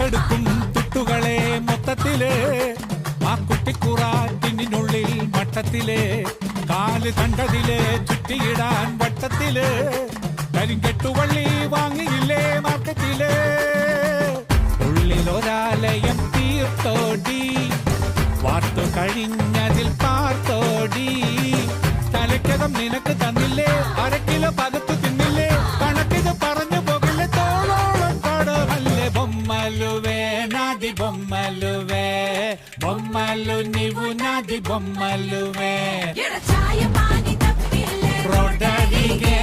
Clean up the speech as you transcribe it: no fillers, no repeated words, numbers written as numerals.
ദത്തെടുക്കും തുട്ടുകളെ മൊത്തത്തില് ആ കുട്ടിക്കുറാറ്റിനുള്ളിൽ മട്ടത്തില് കാല് കണ്ടതില് ചുറ്റിയിടാൻ വട്ടത്തില് കരിങ്കെട്ടുവള്ളി വാങ്ങിയില്ലേ മാർക്കറ്റില് ഉള്ളിലൊരാലയം തീർത്തോടി വാർത്തു കഴിഞ്ഞതിൽ പാർത്തോടി തലയ്ക്കകം നിനക്ക് തന്നില്ലേ അരക്കിലോ പകത്തു തിന്നില്ലേ കണക്കിത് പറഞ്ഞു പോകില്ലേ തോളോളം കടവല്ലേ బొమ్మలువే నాది బొమ్మలువే బొమ్మలు నీవు నాది బొమ్మలువే రోడ్డడిగే